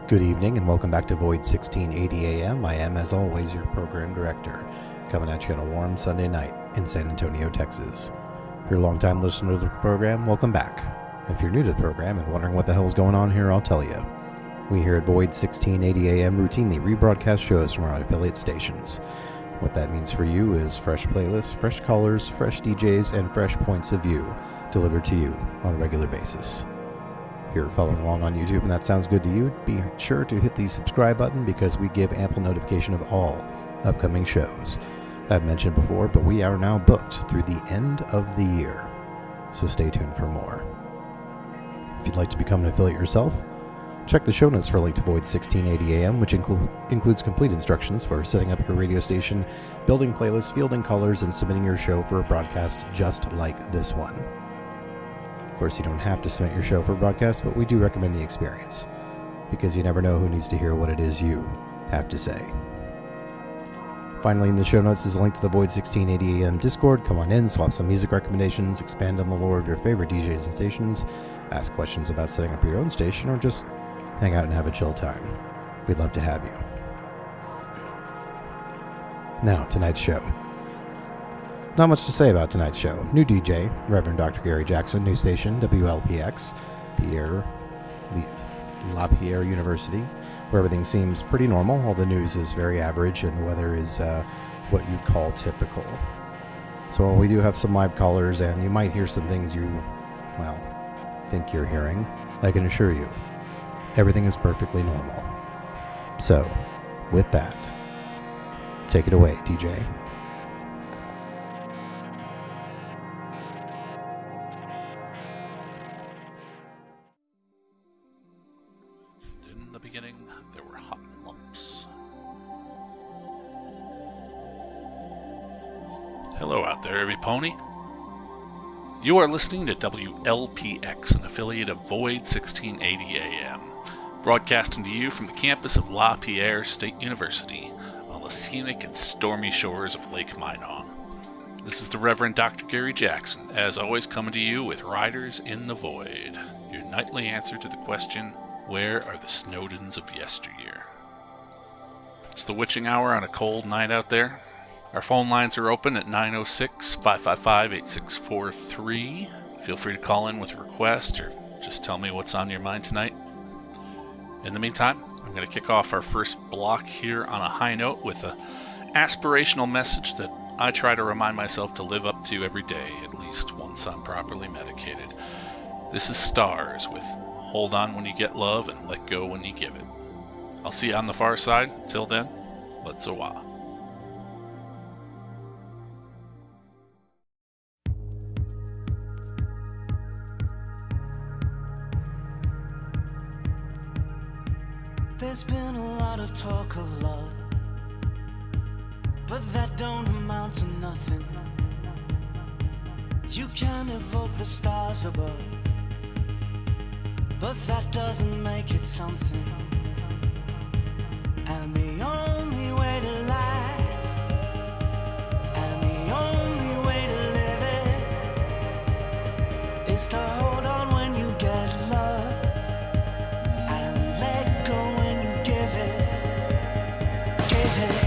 Good evening and welcome back to Void 1680 AM. I am, as always, your program director, coming at you on a warm Sunday night in San Antonio, Texas. If you're a long-time listener to the program, welcome back. If you're new to the program and wondering what the hell's going on here, I'll tell you. We here at Void 1680 AM routinely rebroadcast shows from our affiliate stations. What that means for you is fresh playlists, fresh colors, fresh DJs, and fresh points of view delivered to you on a regular basis. If you're following along on YouTube and that sounds good to you, be sure to hit the subscribe button because we give ample notification of all upcoming shows. I've mentioned before, but we are now booked through the end of the year, so stay tuned for more. If you'd like to become an affiliate yourself, check the show notes for a link to Void 1680 AM, which includes complete instructions for setting up your radio station, building playlists, fielding colors, and submitting your show for a broadcast just like this one. Of course, you don't have to submit your show for broadcast, but we do recommend the experience, because you never know who needs to hear what it is you have to say. Finally, in the show notes is a link to the Void 1680 AM Discord. Come on in, swap some music recommendations, expand on the lore of your favorite DJs and stations, ask questions about setting up your own station, or just hang out and have a chill time. We'd love to have you. Now, tonight's show. Not much to say about tonight's show. New DJ, Reverend Dr. Gary Jackson, new station, Wlpx, Pierre University, where everything seems pretty normal. All the news is very average and the weather is what you'd call typical. So we do have some live callers and you might hear some things you, well, think you're hearing. I can assure you, everything is perfectly normal. So, with that, take it away, DJ. Hello out there, everypony. You are listening to Wlpx, an affiliate of Void 1680 AM, broadcasting to you from the campus of Pierre State University on the scenic and stormy shores of Lake Minot. This is the Reverend Dr. Gary Jackson, as always coming to you with Riders in the Void, your nightly answer to the question, where are the Snowdens of yesteryear? It's the witching hour on a cold night out there. Our phone lines are open at 906-555-8643. Feel free to call in with a request or just tell me what's on your mind tonight. In the meantime, I'm going to kick off our first block here on a high note with an aspirational message that I try to remind myself to live up to every day, at least once I'm properly medicated. This is Stars with Hold On When You Get Love and Let Go When You Give It. I'll see you on the far side. Till then, let's a-wah. There's been a lot of talk of love, but that don't amount to nothing. You can evoke the stars above, but that doesn't make it something. And the only way to last, and the only way to live it, is to hold on when you get love, and let go when you give it, give it.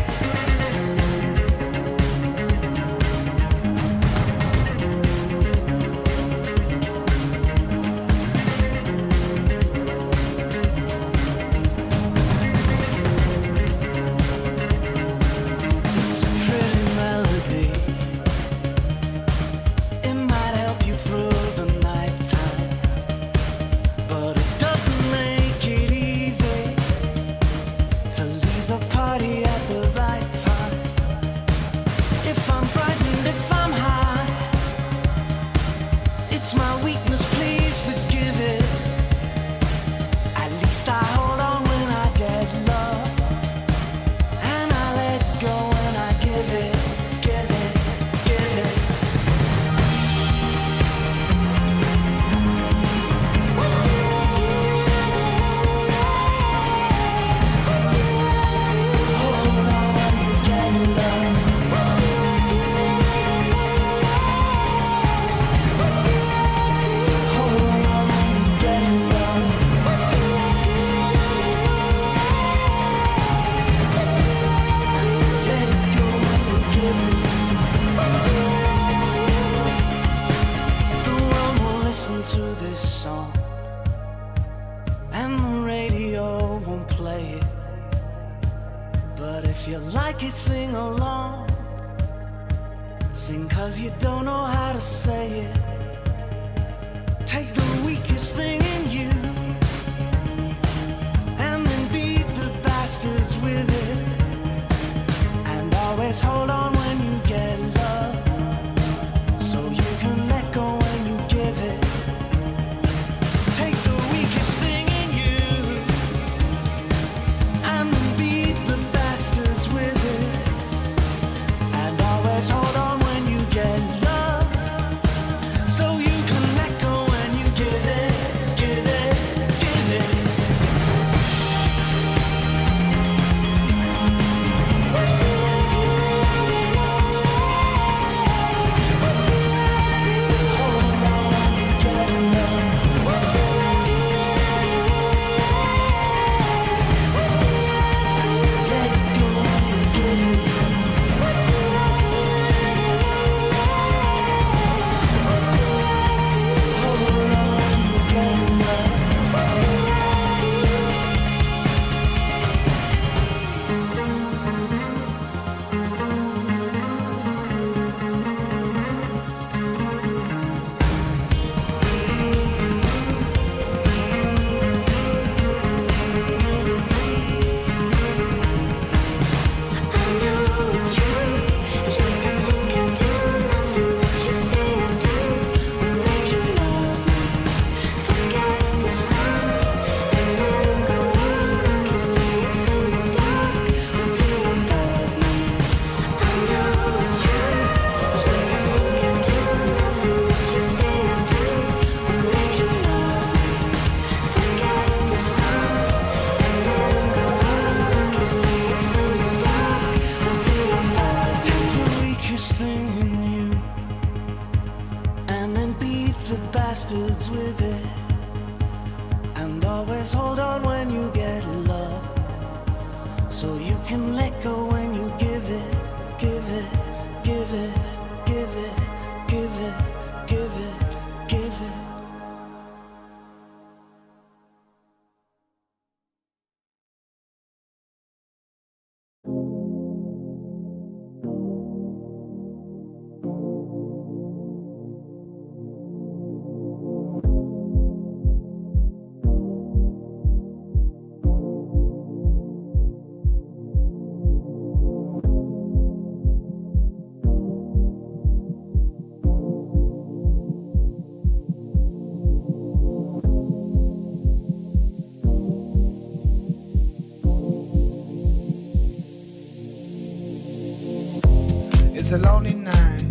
It's a lonely night.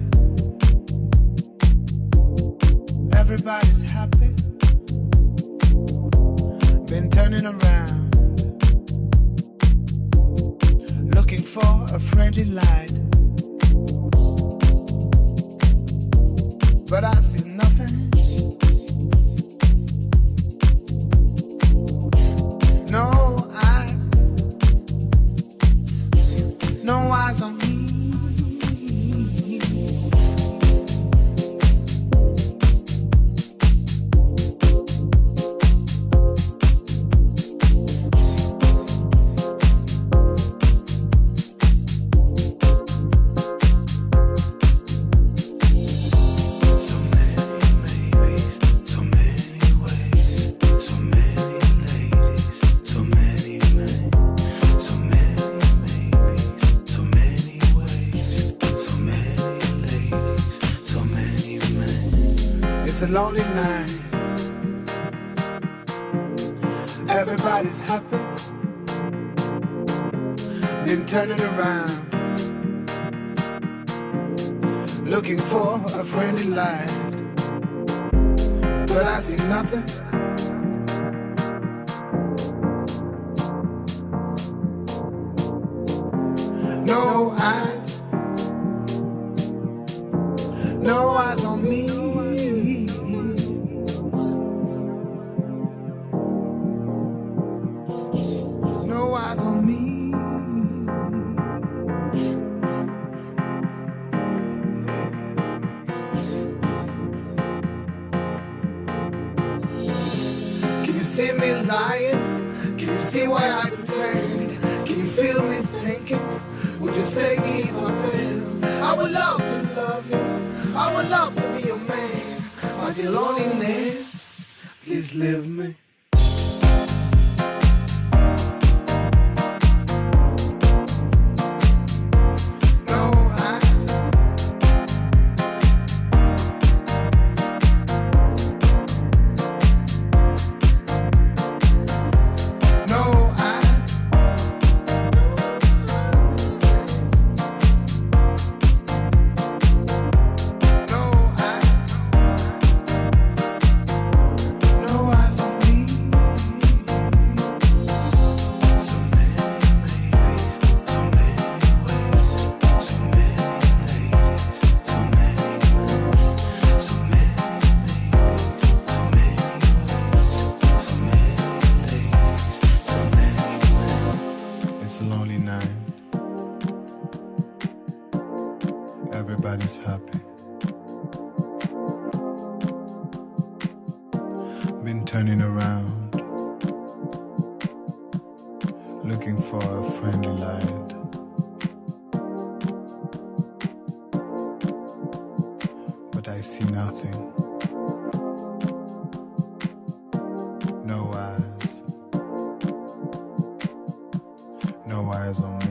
Everybody's happy. Been turning around, looking for a friendly light, but I see nothing. No eyes, no eyes on me. It's a lonely night. Everybody's happy. Been turning around, looking for a friendly light, but I see nothing. No eyes, no eyes on me. No eyes on me. Can you see me lying? Can you see why I pretend? Can you feel me thinking? Would you say if I fail? I would love to love you. I would love to be your man. But your loneliness, please leave me. It's a lonely night. Everybody's happy. Been turning around, looking for a friendly light, but I see nothing. No eyes. No eyes on me.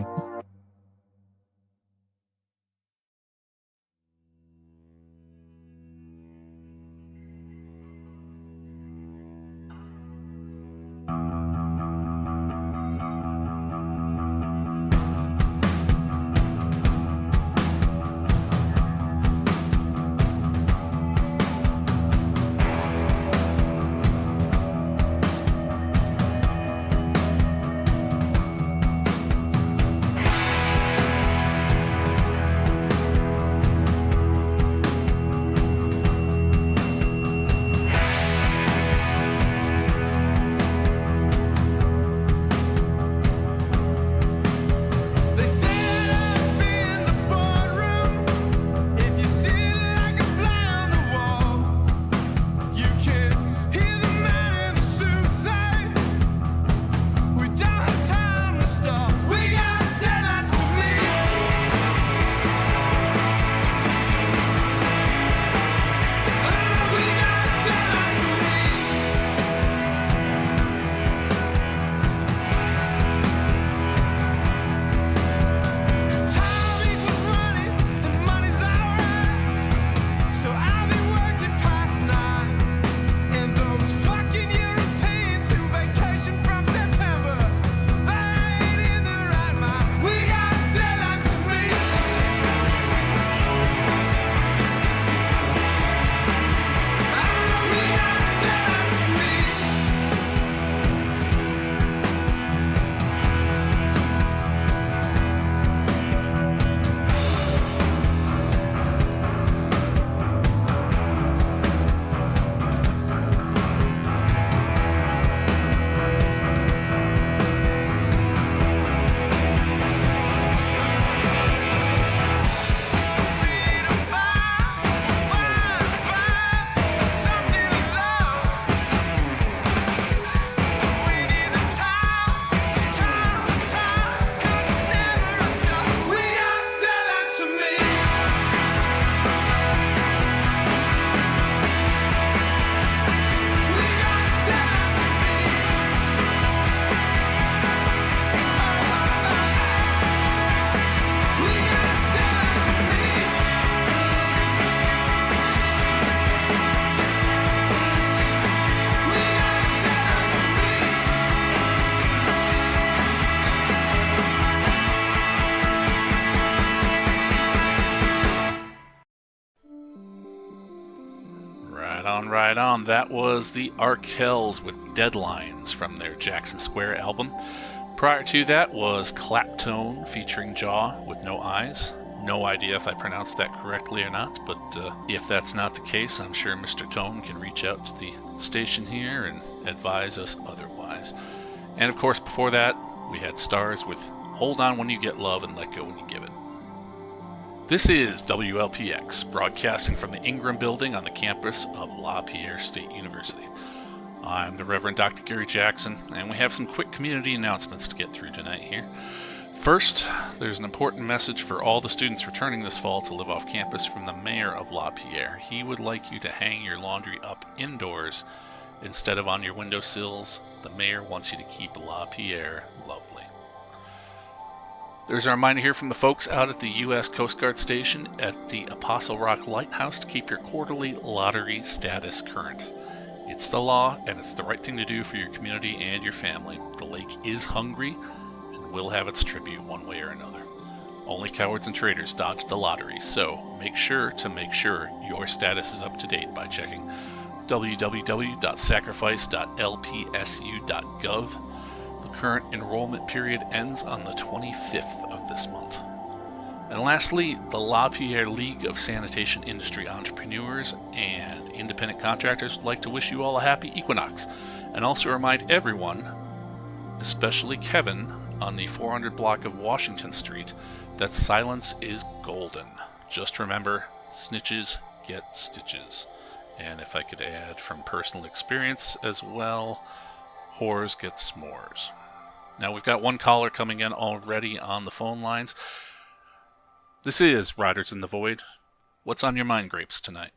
Right on. That was the Arkells with Deadlines from their Jackson Square album. Prior to that was Claptone featuring Jaw with No Eyes. No idea if I pronounced that correctly or not, but if that's not the case, I'm sure Mr. Tone can reach out to the station here and advise us otherwise. And of course, before that, we had Stars with Hold On When You Get Love and Let Go When You Give It. This is Wlpx, broadcasting from the Ingram Building on the campus of Pierre State University. I'm the Reverend Dr. Gary Jackson, and we have some quick community announcements to get through tonight here. First, there's an important message for all the students returning this fall to live off campus from the mayor of Pierre. He would like you to hang your laundry up indoors instead of on your windowsills. The mayor wants you to keep Pierre lovely. There's a reminder here from the folks out at the U.S. Coast Guard Station at the Apostle Rock Lighthouse to keep your quarterly lottery status current. It's the law, and it's the right thing to do for your community and your family. The lake is hungry and will have its tribute one way or another. Only cowards and traitors dodge the lottery, so make sure your status is up to date by checking www.sacrifice.lpsu.gov. The current enrollment period ends on the 25th of this month. And lastly, the Pierre League of Sanitation Industry Entrepreneurs and Independent Contractors would like to wish you all a happy equinox, and also remind everyone, especially Kevin, on the 400 block of Washington Street, that silence is golden. Just remember, snitches get stitches. And if I could add from personal experience as well, whores get s'mores. Now we've got one caller coming in already on the phone lines. This is Riders in the Void. What's on your mind, Grapes, tonight?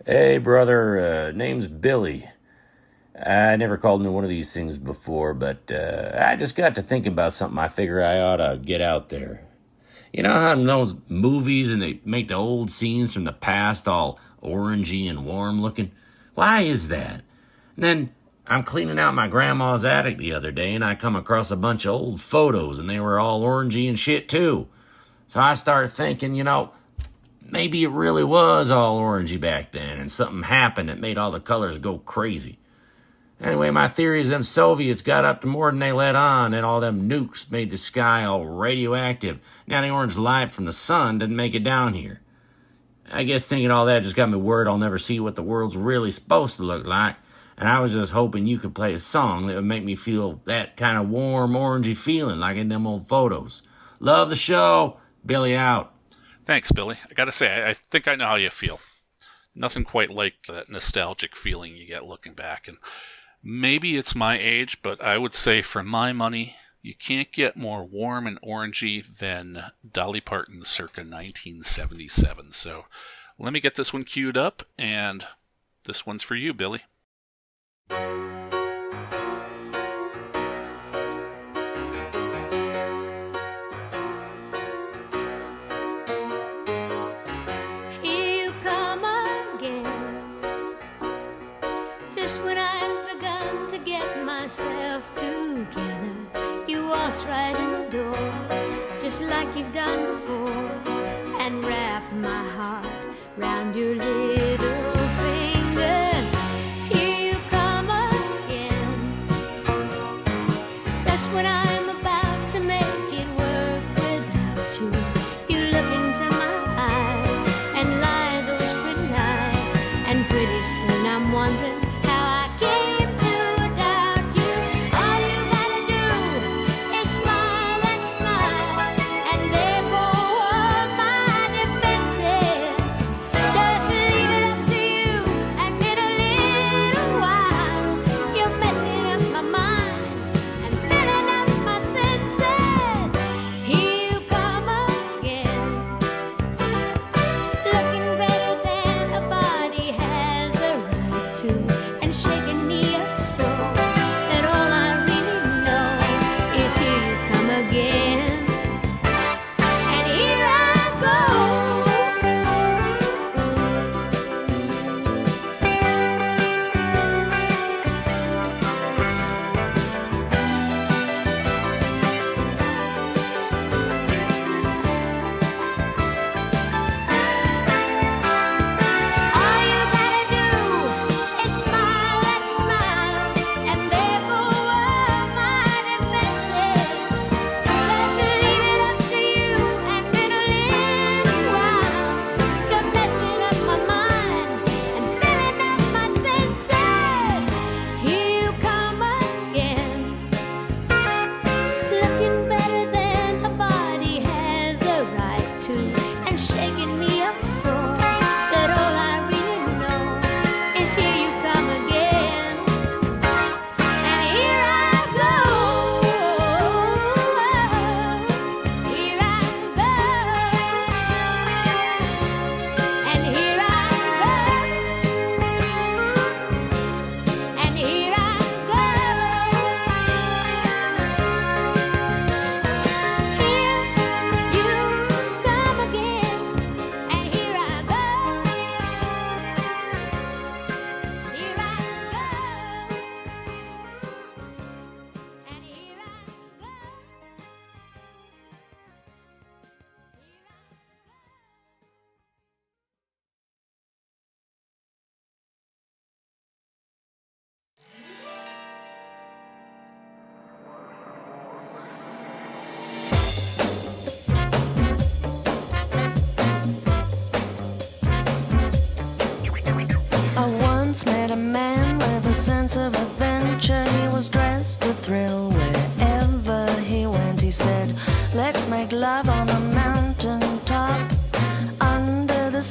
Hey, brother. Name's Billy. I never called into one of these things before, but I just got to thinking about something I figure I ought to get out there. You know how in those movies and they make the old scenes from the past all orangey and warm looking? Why is that? And then I'm cleaning out my grandma's attic the other day and I come across a bunch of old photos and they were all orangey and shit too. So I started thinking, maybe it really was all orangey back then and something happened that made all the colors go crazy. Anyway, my theory is them Soviets got up to more than they let on, and all them nukes made the sky all radioactive. Now the orange light from the sun didn't make it down here. I guess thinking all that just got me worried I'll never see what the world's really supposed to look like, and I was just hoping you could play a song that would make me feel that kind of warm, orangey feeling like in them old photos. Love the show. Billy out. Thanks, Billy. I gotta say, I think I know how you feel. Nothing quite like that nostalgic feeling you get looking back, and maybe it's my age, but I would say for my money, you can't get more warm and orangey than Dolly Parton circa 1977. So let me get this one queued up, and this one's for you, Billy. Here you come again, just when I've begun to get myself together. You waltz right in the door, just like you've done before, and wrap my heart round your little finger. Here you come again, just when I'm about to make it work without you. You look into my eyes and lie those pretty lies, and pretty soon I'm wondering how I came to doubt you. All you gotta do is smile and smile, and there go all my defenses. Just leave it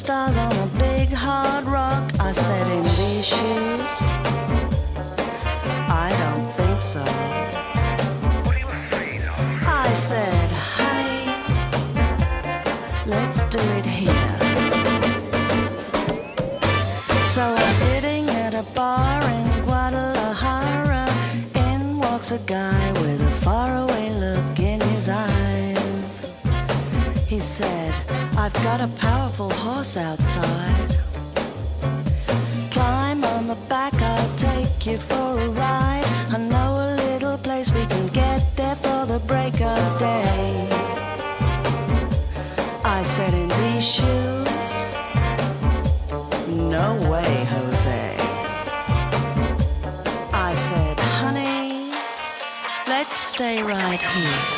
stars on a big hard rock. I said, in these shoes? I don't think so. I said, honey, let's do it here. So I'm sitting at a bar in Guadalajara. In walks a guy with a faraway look in his eyes. He said, I've got a powerful horse outside. Climb on the back, I'll take you for a ride. I know a little place we can get there for the break of day. I said, in these shoes? No way, Jose. I said, honey, let's stay right here.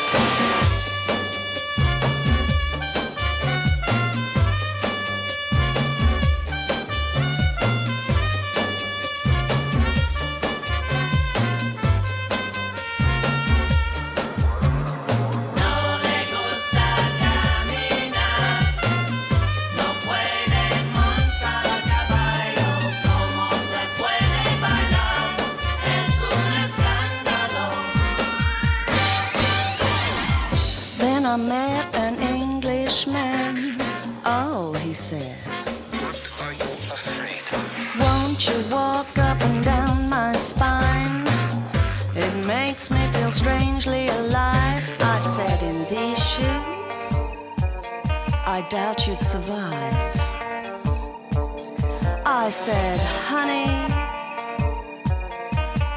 I met an Englishman. Oh, he said, what are you afraid of? Won't you walk up and down my spine? It makes me feel strangely alive. I said, in these shoes, I doubt you'd survive. I said, honey,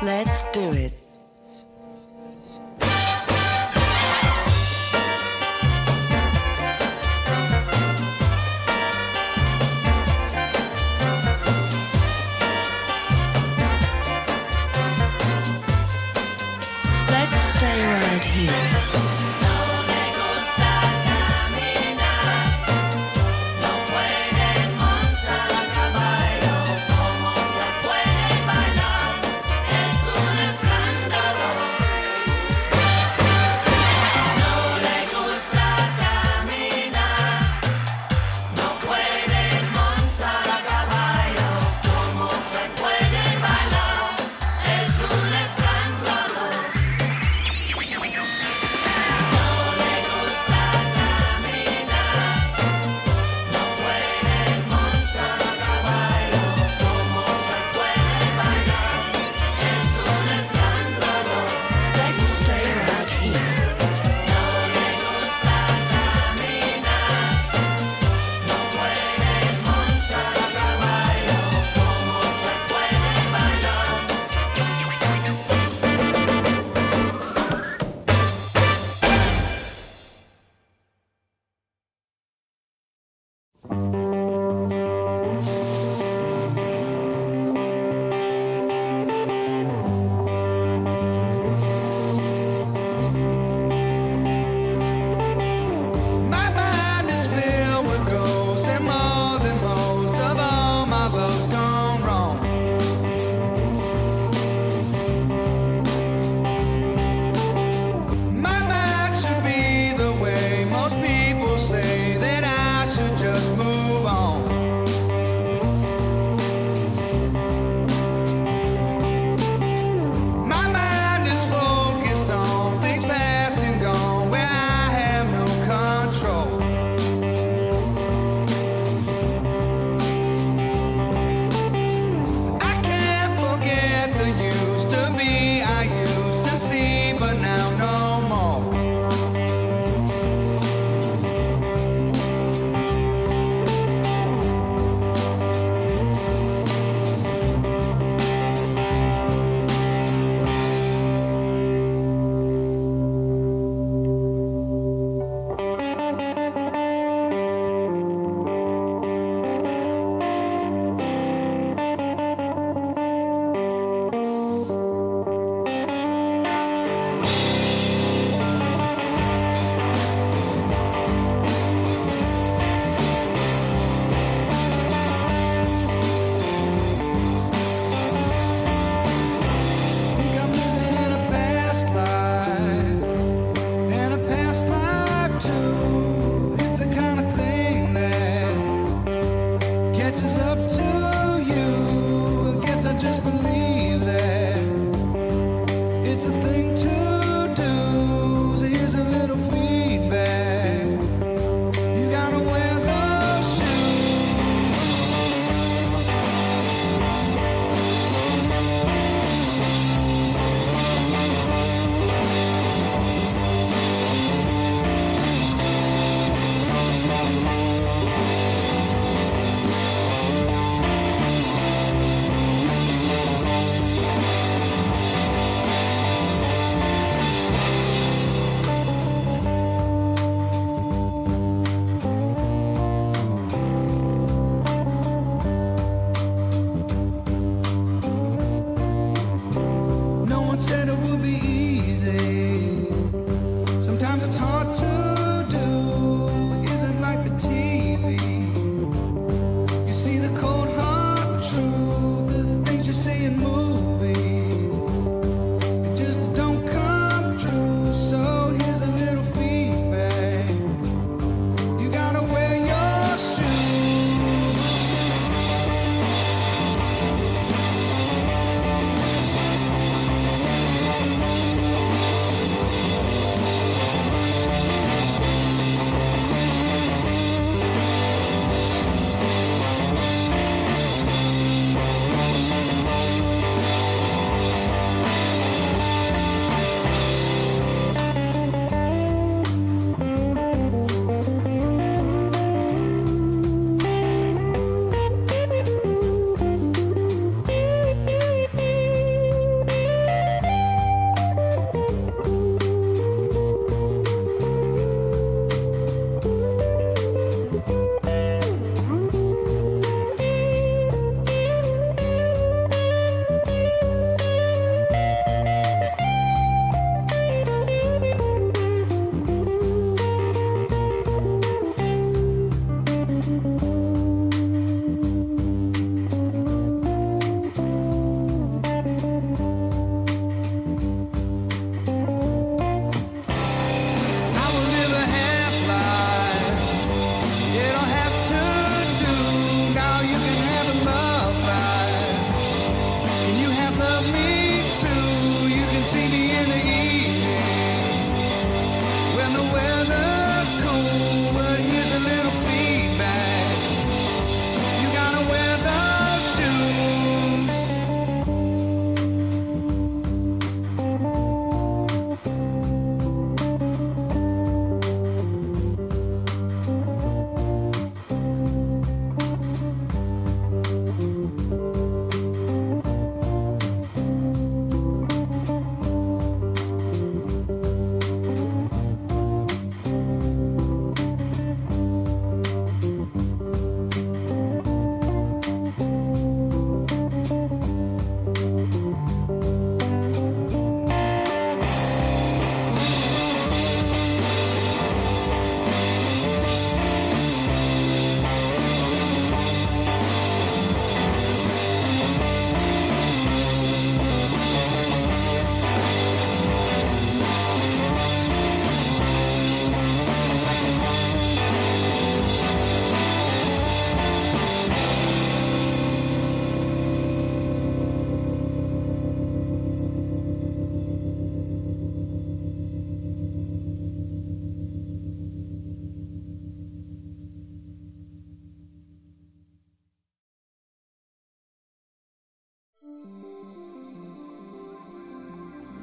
let's do it. Stay right here.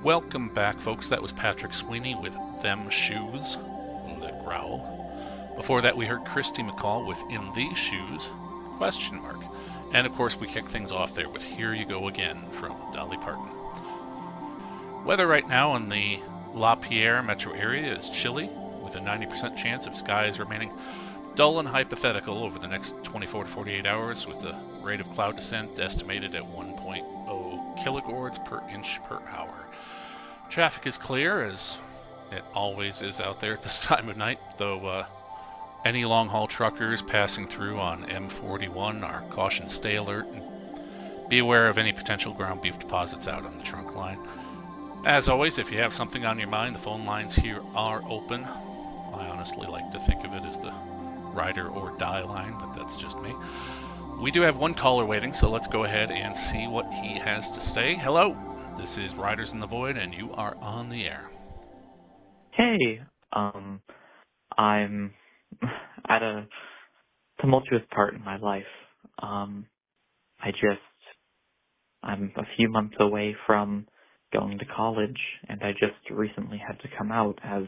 Welcome back, folks. That was Patrick Sweeney with Them Shoes, the growl. Before that, we heard Christy McCall with In These Shoes, ? And of course, we kick things off there with Here You Go Again from Dolly Parton. Weather right now in the LaPierre metro area is chilly, with a 90% chance of skies remaining dull and hypothetical over the next 24 to 48 hours, with the rate of cloud descent estimated at 1.0 kilogords per inch per hour. Traffic is clear, as it always is out there at this time of night, though any long-haul truckers passing through on M41 are cautioned to stay alert and be aware of any potential ground beef deposits out on the trunk line. As always, if you have something on your mind, the phone lines here are open. I honestly like to think of it as the rider or die line, but that's just me. We do have one caller waiting, so let's go ahead and see what he has to say. Hello, this is Riders in the Void, and you are on the air. Hey, I'm at a tumultuous part in my life. I'm a few months away from going to college, and I just recently had to come out as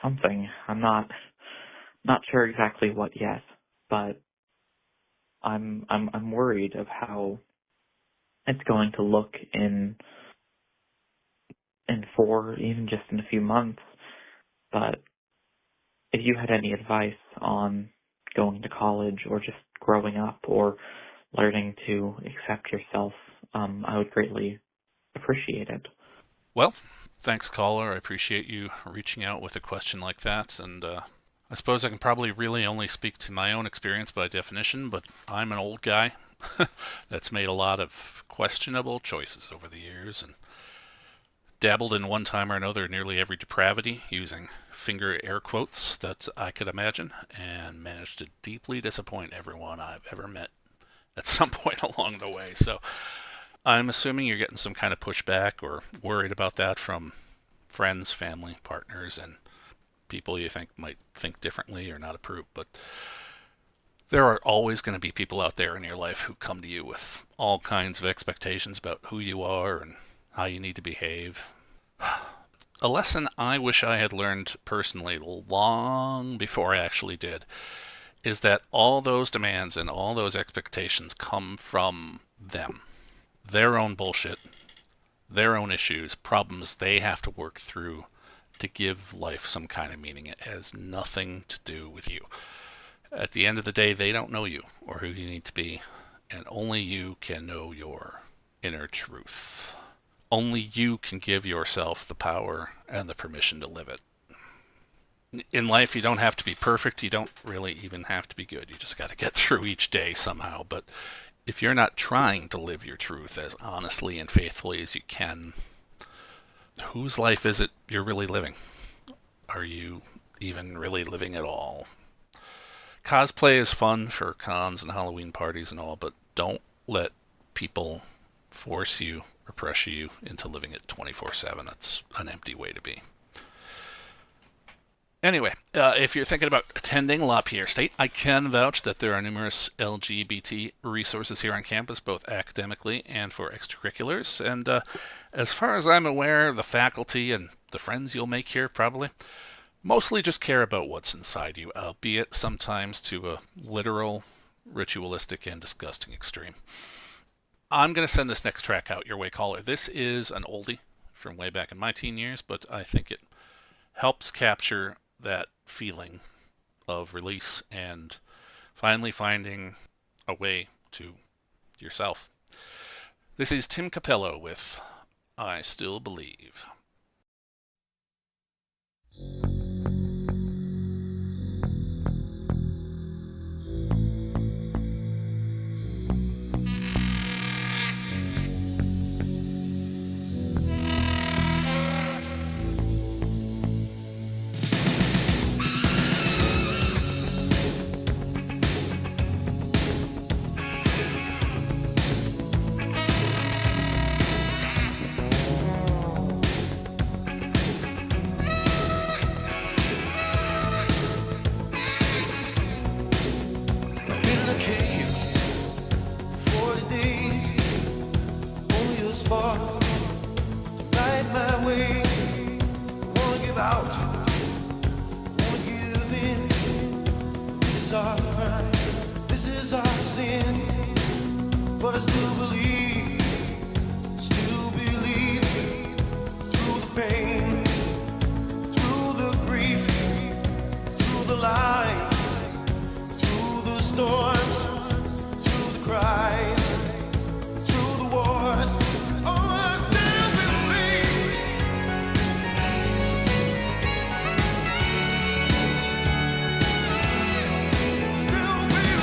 something. I'm not sure exactly what yet, but I'm worried of how it's going to look in 4, even just in a few months. But if you had any advice on going to college or just growing up or learning to accept yourself, I would greatly appreciate it. Well, thanks, caller. I appreciate you reaching out with a question like that, and I suppose I can probably really only speak to my own experience by definition, but I'm an old guy that's made a lot of questionable choices over the years and dabbled in one time or another nearly every depravity, using finger air quotes, that I could imagine, and managed to deeply disappoint everyone I've ever met at some point along the way. So I'm assuming you're getting some kind of pushback or worried about that from friends, family, partners, and people you think might think differently or not approve. But there are always going to be people out there in your life who come to you with all kinds of expectations about who you are and how you need to behave. A lesson I wish I had learned personally long before I actually did is that all those demands and all those expectations come from them. Their own bullshit, their own issues, problems they have to work through to give life some kind of meaning. It has nothing to do with you. At the end of the day, they don't know you or who you need to be, and only you can know your inner truth. Only you can give yourself the power and the permission to live it. In life, you don't have to be perfect. You don't really even have to be good. You just got to get through each day somehow. But if you're not trying to live your truth as honestly and faithfully as you can, whose life is it you're really living? Are you even really living at all? Cosplay is fun for cons and Halloween parties and all, but don't let people force you or pressure you into living it 24/7. That's an empty way to be. Anyway, if you're thinking about attending LaPierre State, I can vouch that there are numerous LGBT resources here on campus, both academically and for extracurriculars. And as far as I'm aware, the faculty and the friends you'll make here probably mostly just care about what's inside you, albeit sometimes to a literal, ritualistic, and disgusting extreme. I'm going to send this next track out your way, caller. This is an oldie from way back in my teen years, but I think it helps capture that feeling of release and finally finding a way to yourself. This is Tim Capello with I Still Believe. is our crime, this is our sin. But I still believe through the pain, through the grief, through the light, through the storms, through the cries, through the wars. Oh, I still believe. Still believe.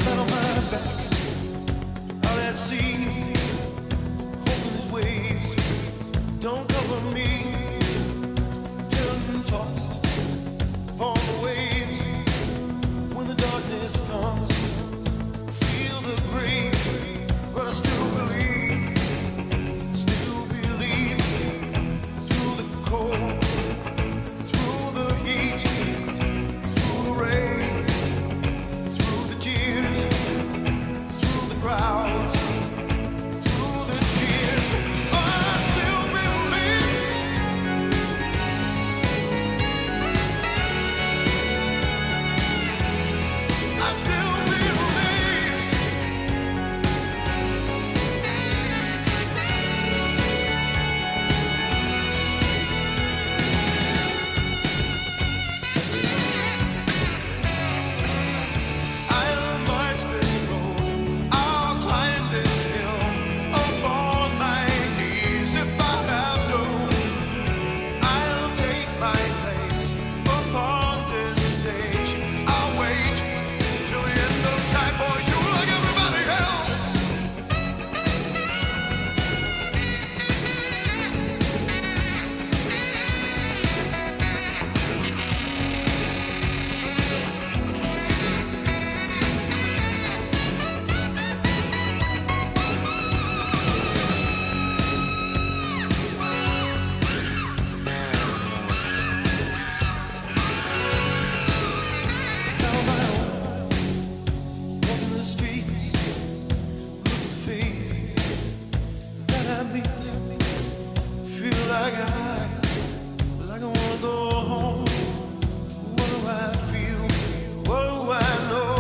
Flat on my back, out at sea, hoping these waves don't cover me. Till I'm tossed on the waves. When the darkness comes, feel the breeze. But I still believe through the cold, through the heat, through the rain, through the tears, through the crowds, through the cheers. I still believe. I still believe. I'll march this road, I'll climb this hill, up on my knees if I have to. I'll take my place upon this stage. I'll wait till the end of time for you like everybody else. Now my own, walking the streets, look at the faces that I meet. Feel like I wanna go home. What do I feel? What do I know?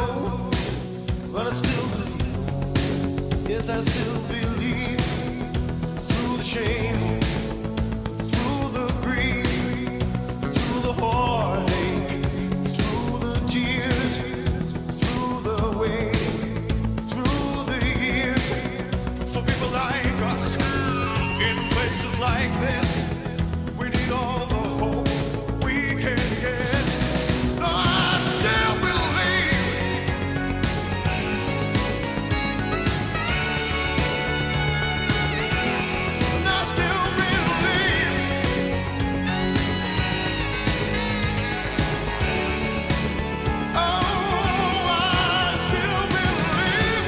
But I still believe. Yes, I still believe. Through the shame, through the grief, through the heartache, through the tears, through the weight, through the years. So people like us, in places like this, we need all the hope we can get. No, I still believe. And I still believe. Oh, I still believe.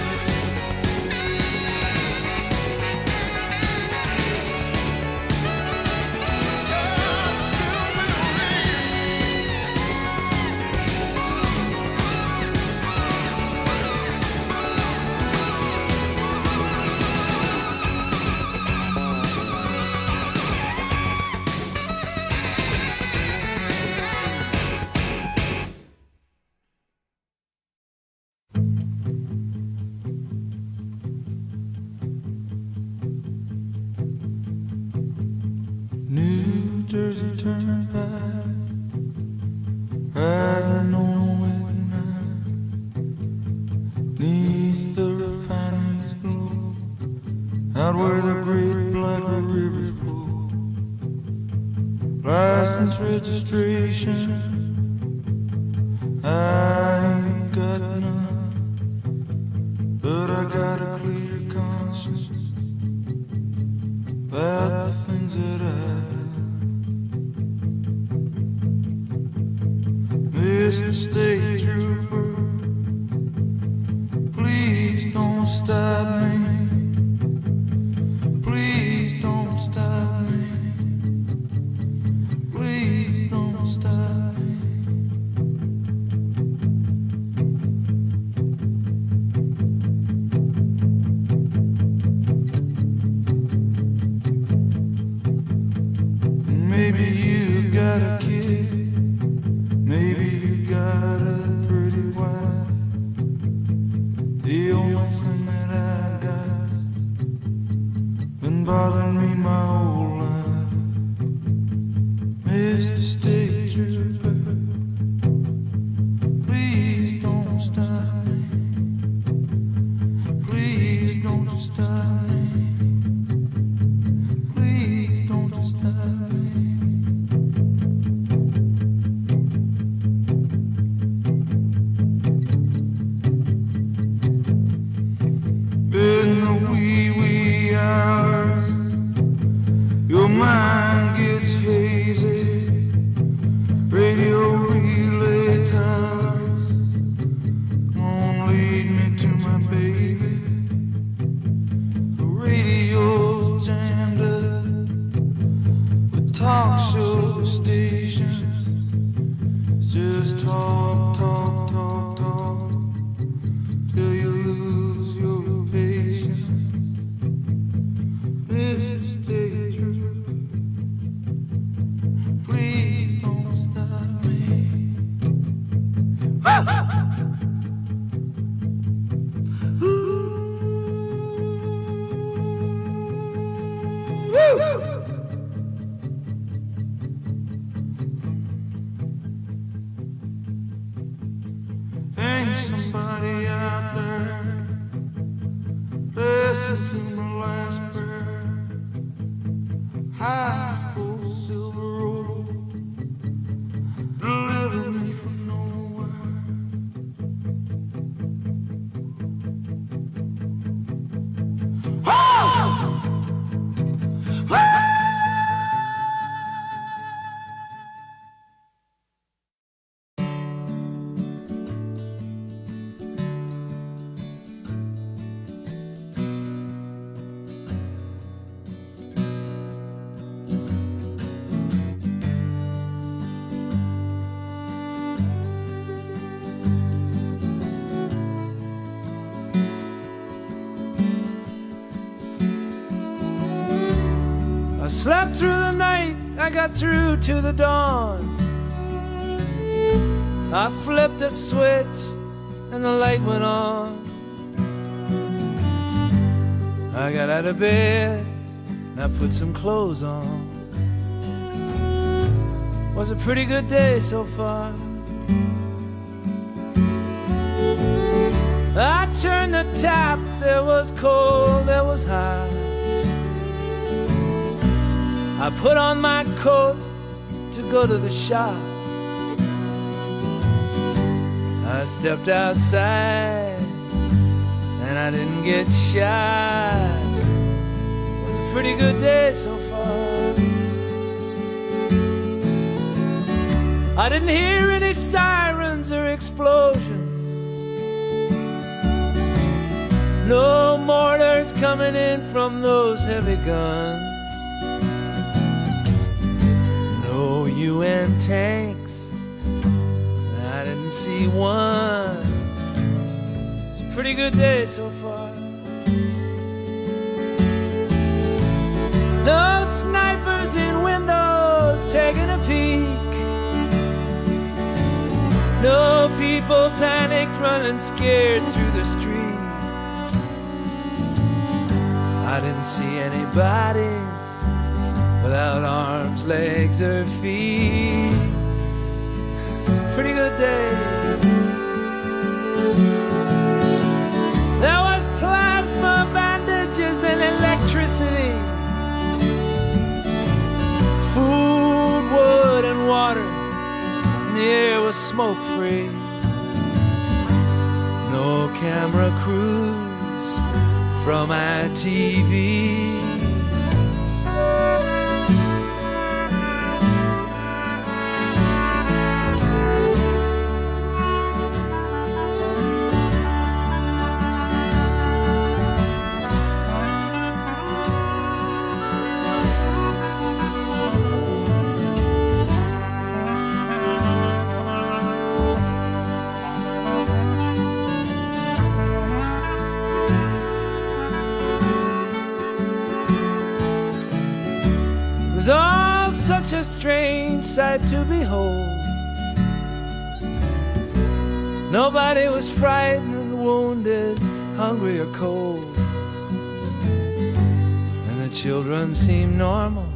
New Jersey Turnpike, riding on a wet night, 'neath the refinery's glow, out where the great black rivers flow. License registration, I ain't got none, but I got a clear conscience about the things that I Mr. State Trooper, please don't stop me. Please don't stop me. Please don't stop me. Maybe you got a pretty wife. The only thing that I got's been bothering me my whole life. Mr. State Trooper, please don't stop me. Please don't you stop me. Please don't you stop me. In the wee hours, your mind gets hazy. Radio relay towers won't lead me to my baby. The radio's jammed up with talk show stations. It's just talk, talk, talk, talk till you lose your patience. Mr. State Trooper, please don't stop me. Ain't somebody out there listen to my last prayer? High old silver road, deliver me from nowhere. I slept through the night, I got through to the dawn. I flipped a switch and the light went on. I got out of bed and I put some clothes on. Was a pretty good day so far. I turned the tap, there was cold, there was hot. I put on my coat to go to the shop. I stepped outside and I didn't get shot. It was a pretty good day so far. I didn't hear any sirens or explosions. No mortars coming in from those heavy guns. No UN tanks, I didn't see one. It's a pretty good day so far. No snipers in windows taking a peek. No people panicked running scared through the streets. I didn't see any bodies without arms, legs, or feet. It's a pretty good day. There was plasma bandages and electricity, food, wood, and water, and the air was smoke-free. No camera crews from my TV. Such a strange sight to behold. Nobody was frightened, wounded, hungry or cold. And the children seemed normal,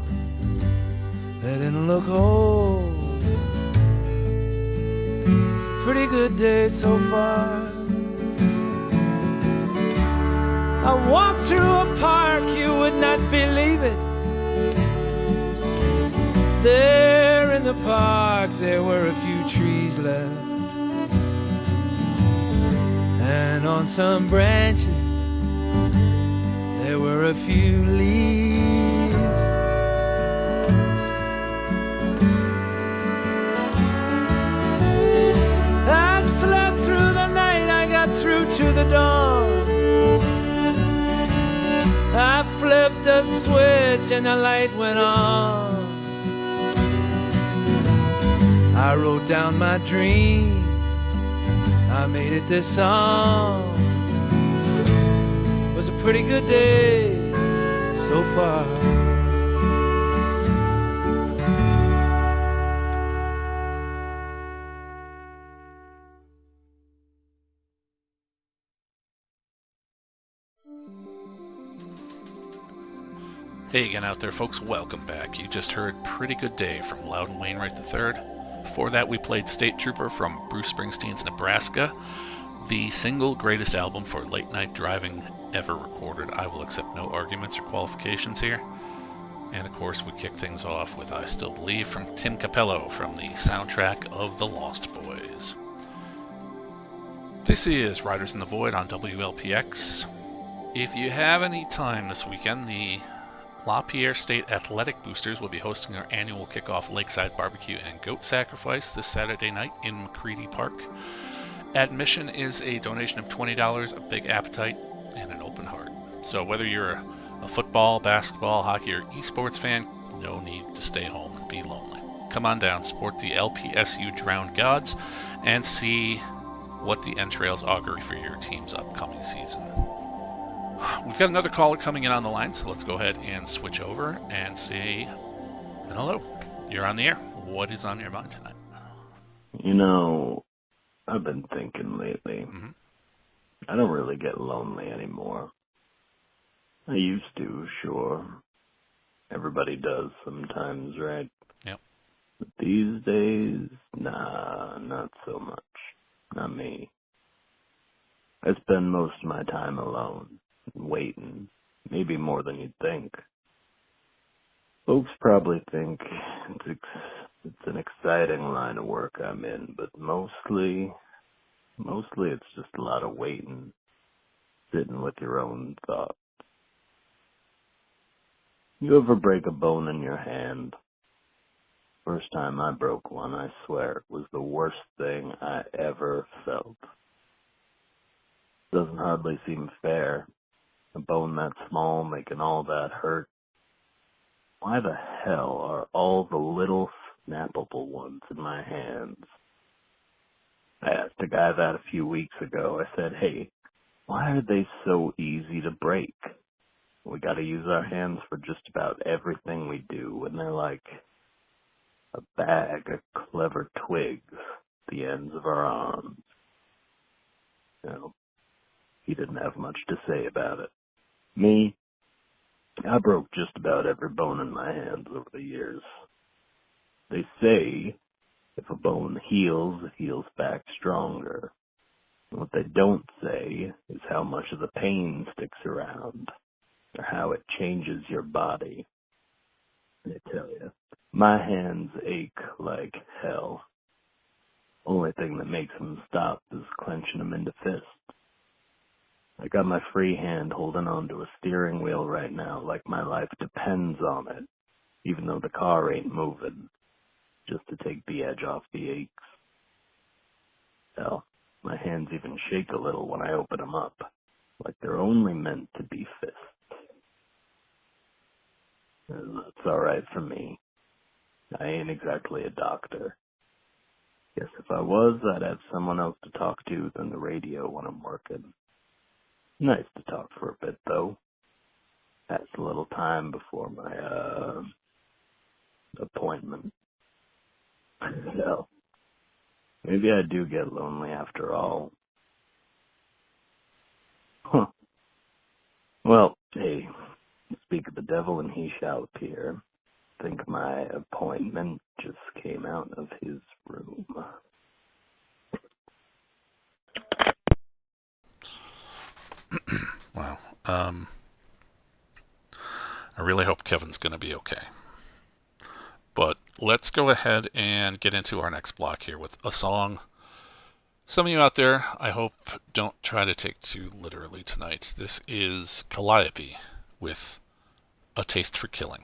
they didn't look old. Pretty good day so far. I walked through a park, you would not believe it. There in the park there were a few trees left, and on some branches there were a few leaves. I slept through the night, I got through to the dawn. I flipped a switch and the light went on. I wrote down my dream, I made it this song. It was a pretty good day so far. Hey again out there, folks. Welcome back. You just heard Pretty Good Day from Loudon Wainwright III. Before that, we played State Trooper from Bruce Springsteen's Nebraska, the single greatest album for late-night driving ever recorded. I will accept no arguments or qualifications here. And of course, we kick things off with I Still Believe from Tim Capello from the soundtrack of The Lost Boys. This is Riders in the Void on Wlpx. If you have any time this weekend, the Pierre State Athletic Boosters will be hosting their annual kickoff lakeside barbecue and goat sacrifice this Saturday night in McCready Park. Admission is a donation of $20, a big appetite, and an open heart. So whether you're a football, basketball, hockey, or esports fan, no need to stay home and be lonely. Come on down, support the LPSU Drowned Gods, and see what the entrails augur for your team's upcoming season. We've got another caller coming in on the line, so let's go ahead and switch over and say hello. You're on the air. What is on your mind tonight? You know, I've been thinking lately. I don't really get lonely anymore. I used to, sure. Everybody does sometimes, right? Yep. But these days, nah, not so much. Not me. I spend most of my time alone, waiting, maybe more than you'd think. Folks probably think it's an exciting line of work I'm in, but mostly it's just a lot of waiting, sitting with your own thoughts. You ever break a bone in your hand? First time I broke one, I swear, it was the worst thing I ever felt. Doesn't hardly seem fair. A bone that small making all that hurt. Why the hell are all the little snappable ones in my hands? I asked a guy that a few weeks ago. I said, hey, why are they so easy to break? We got to use our hands for just about everything we do, and they're like a bag of clever twigs at the ends of our arms. You know, he didn't have much to say about it. Me, I broke just about every bone in my hands over the years. They say if a bone heals, it heals back stronger. What they don't say is how much of the pain sticks around, or how it changes your body. I tell you, my hands ache like hell. Only thing that makes them stop is clenching them into fists. I got my free hand holding onto a steering wheel right now like my life depends on it, even though the car ain't moving, just to take the edge off the aches. Hell, my hands even shake a little when I open them up, like they're only meant to be fists. And that's alright for me. I ain't exactly a doctor. Guess if I was, I'd have someone else to talk to than the radio when I'm working. Nice to talk for a bit, though. Pass a little time before my, appointment. So, Maybe I do get lonely after all. Huh. Well, hey, speak of the devil and he shall appear. I think my appointment just came out of his room. Wow. I really hope Kevin's going to be okay. But let's go ahead and get into our next block here with a song. Some of you out there, I hope, don't try to take too literally tonight. This is Wlpx with A Taste for Killing.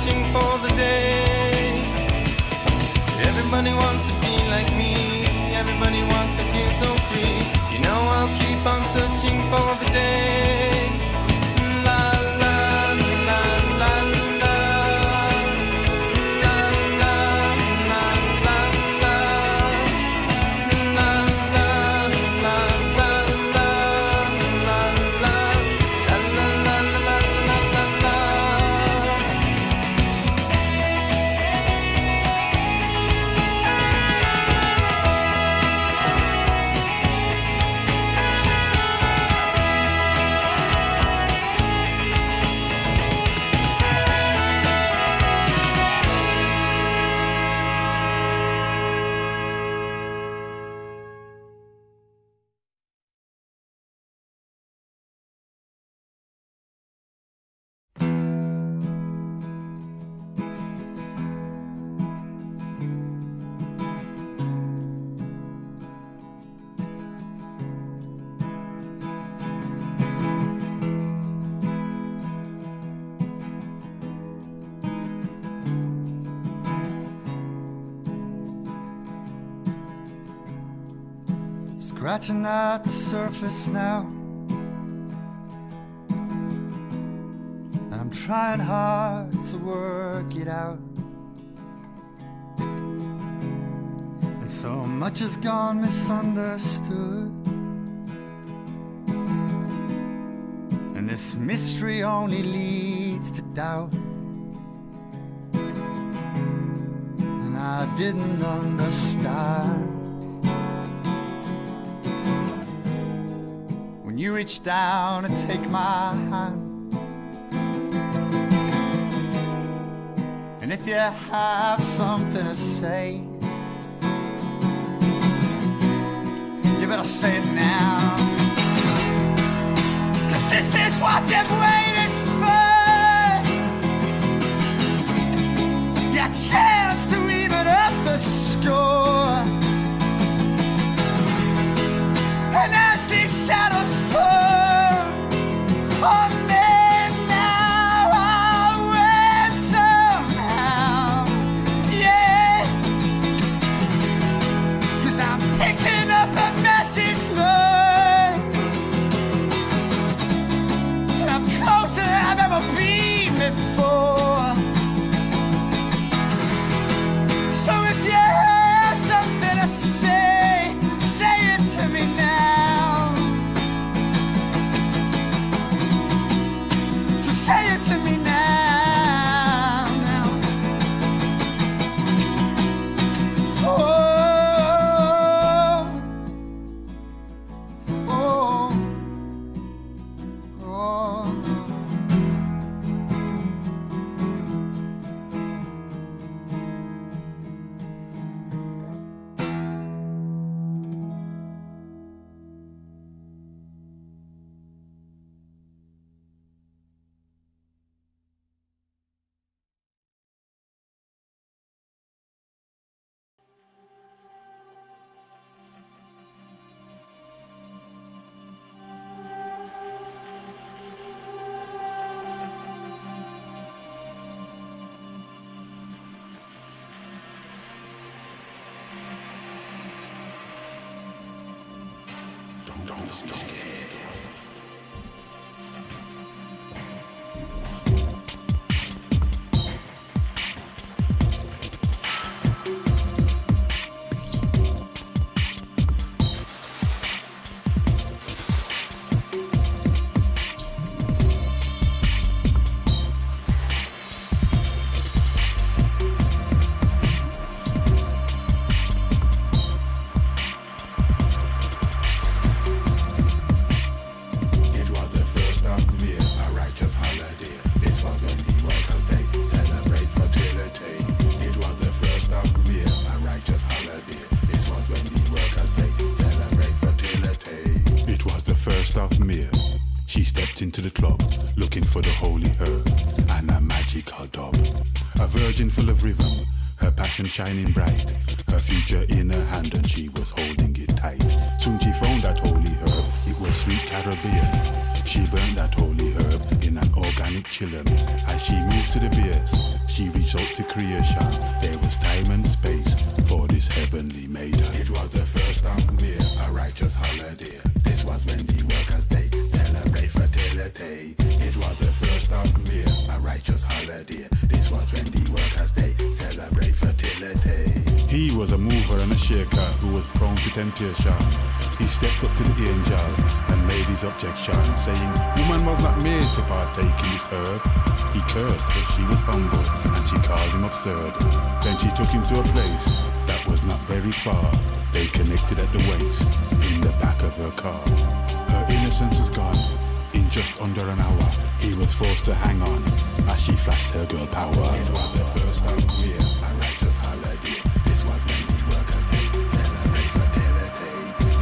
searching for the day. Everybody wants to be like me. Everybody wants to feel so free. You know I'll keep on searching for the day. La la la la la. La la la la la. La la la la la. La la la la la la. Scratching at the surface now, and I'm trying hard to work it out. And so much has gone misunderstood, and this mystery only leads to doubt. And I didn't understand you reach down and take my hand. And if you have something to say, you better say it now. 'Cause this is what you've waited for, your chance to even up the score. And as these shadows fall on me now, I'll win somehow, yeah. 'Cause I'm picking up a message, Lord, and I'm closer than I've ever been before. So if you have something to say, say it to me now. Say it to me now, now. Oh, oh, oh. Don't be scared. She stepped into the club, looking for the holy herb and a magical dub. A virgin full of rhythm, her passion shining bright, her future in her hand and she was holding it tight. Soon she found that holy herb, it was sweet Caribbean. She burnt that holy herb in an organic chillum. As she moves to the base, she reached out to creation. There was time and space for this heavenly maiden. It was the first of May, a righteous holiday. This was when the workers' day celebrate fertility. It was the first of May, a righteous holiday. This was when the workers' day celebrate fertility. He was a mover and a shaker who was prone to temptation. He stepped up to the angel and made his objection, saying, woman was not made to partake in this herb. He cursed, but she was humble, and she called him absurd. Then she took him to a place that was not very far. They connected at the waist, in the back of her car. Her innocence was gone. In just under an hour, he was forced to hang on as she flashed her girl power. It was the first of May, a righteous holiday. This was when the workers' day celebrate fertility.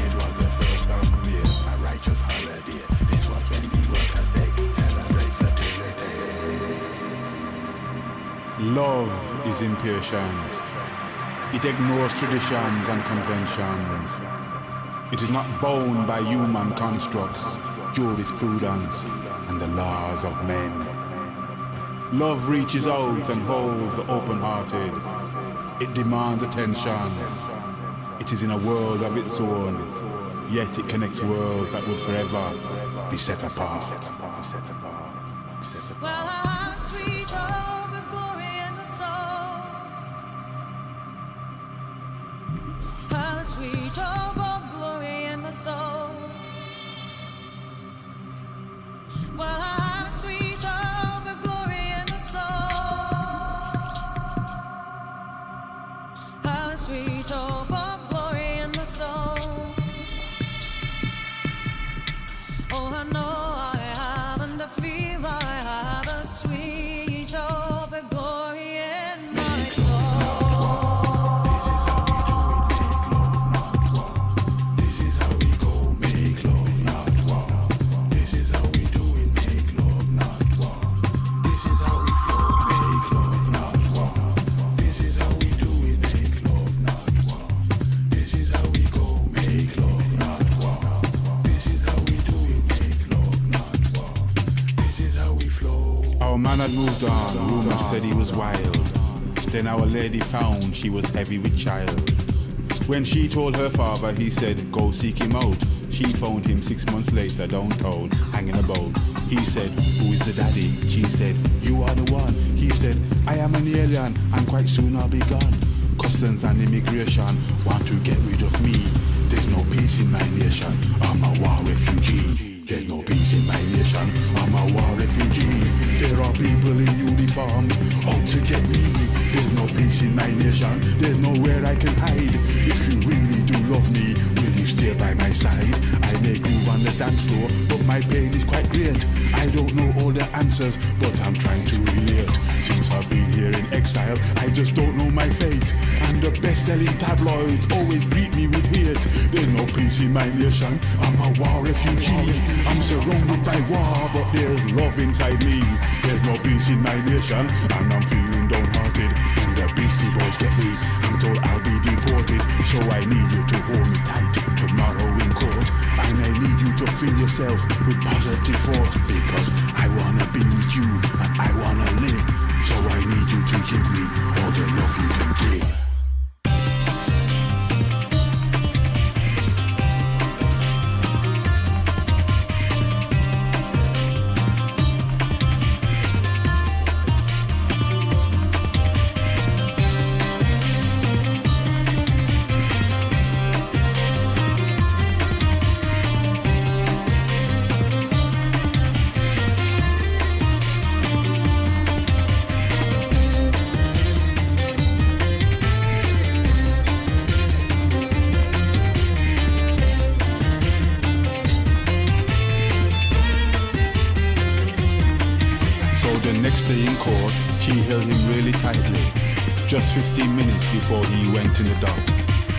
It was the first of May, a righteous holiday. This was when the workers' day celebrate fertility. Love is impatient. It ignores traditions and conventions. It is not bound by human constructs, jurisprudence, and the laws of men. Love reaches out and holds the open-hearted. It demands attention. It is in a world of its own, yet it connects worlds that would forever be set apart. Be set apart. Be set apart. Well, I have a sweet hope of glory in my soul. Have a sweet hope of glory in my soul. Well, I have a sweet hope of glory in my soul. Have a sweet hope of glory in my soul. Oh, I know I have, and I feel I have a sweet hope of glory in my soul. This is how we go, make love, not war. This is how we do it, make love, not war. This is how we flow, make love, not war. This is how we do it, make love, not war. This is how we go, make love, not war. This is how we do it, make love, not war. This is how we flow. Our man had moved on, rumors said he was wild. Then our lady found she was heavy with child. When she told her father, he said, go seek him out. She found him 6 months later downtown, hanging about. He said, who is the daddy? She said, you are the one. He said, I am an alien, and quite soon I'll be gone. Customs and immigration want to get rid of me. There's no peace in my nation, I'm a war refugee. There's no peace in my nation, I'm a war refugee. There are people in uniforms out to get me. There's no peace in my nation, there's nowhere I can hide. If you really do love me, will you stay by my side? I may groove on the dance floor, but my pain is quite great. I don't know all the answers, but I'm trying to relate. Since I've been here in exile, I just don't know my fate. And the best-selling tabloids always greet me with hate. There's no peace in my nation, I'm a war refugee. I'm surrounded by war, but there's love inside me. There's no peace in my nation, and I'm feeling downhearted. And the beastie boys get me, I'm told I'll be deported. So I need you to hold me tight tomorrow in court. And I need you to fill yourself with positive thoughts, because I wanna be with you and I wanna live. So I need you to give me all the love you can give. Just 15 minutes before he went in the dock.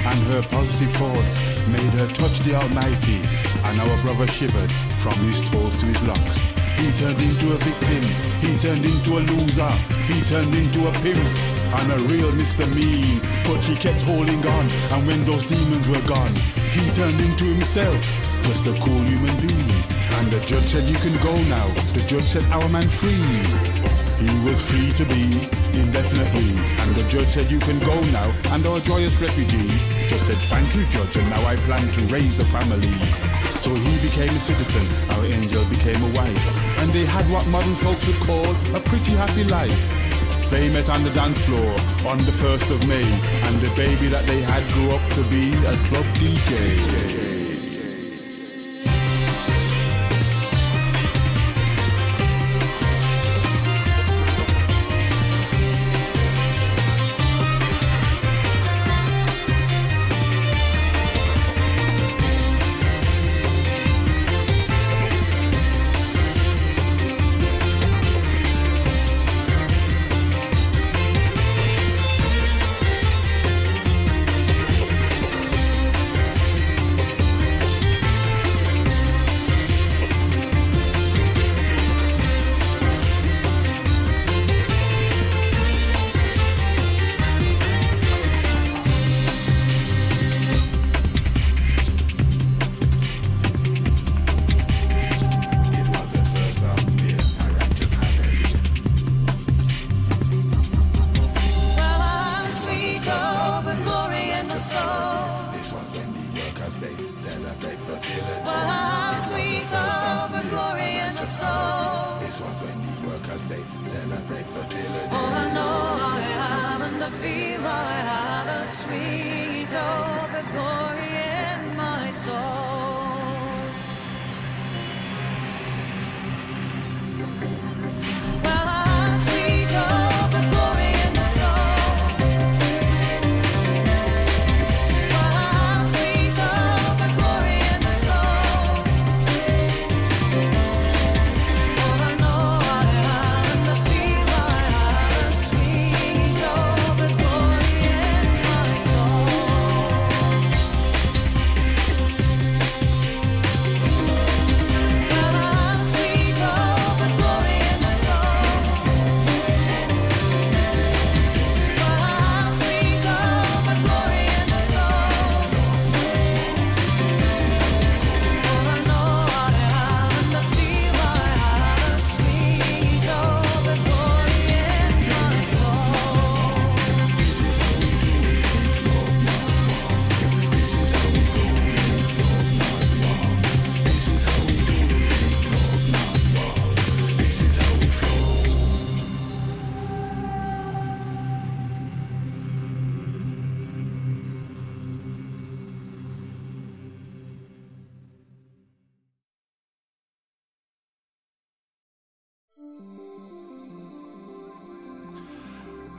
And her positive thoughts made her touch the Almighty. And our brother shivered from his toes to his locks. He turned into a victim, he turned into a loser, he turned into a pimp and a real Mr. Mean. But she kept holding on, and when those demons were gone, he turned into himself, just a cool human being. And the judge said, you can go now. The judge said, our man free. He was free to be indefinitely. And the judge said, you can go now. And our joyous refugee just said, thank you, judge, and now I plan to raise a family. So he became a citizen, our angel became a wife. And they had what modern folks would call a pretty happy life. They met on the dance floor on the 1st of May. And the baby that they had grew up to be a club DJ.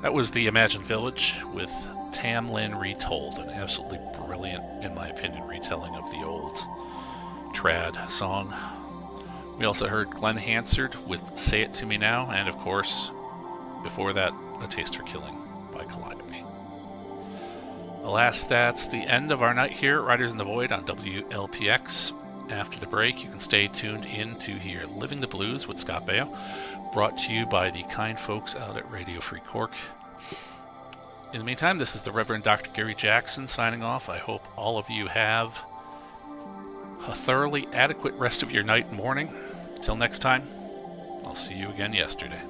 That was the Imagine Village with Tamlin Retold, an absolutely brilliant, in my opinion, retelling of the old trad song. We also heard Glenn Hansard with Say It To Me Now, and of course, before that, A Taste for Killing by Kaleidome. Alas, that's the end of our night here at Riders in the Void on WLPX. After the break, you can stay tuned in to hear Living the Blues with Scott Baio, brought to you by the kind folks out at Radio Free Cork. In the meantime, this is the Reverend Dr. Gary Jackson signing off. I hope all of you have a thoroughly adequate rest of your night and morning. Until next time, I'll see you again yesterday.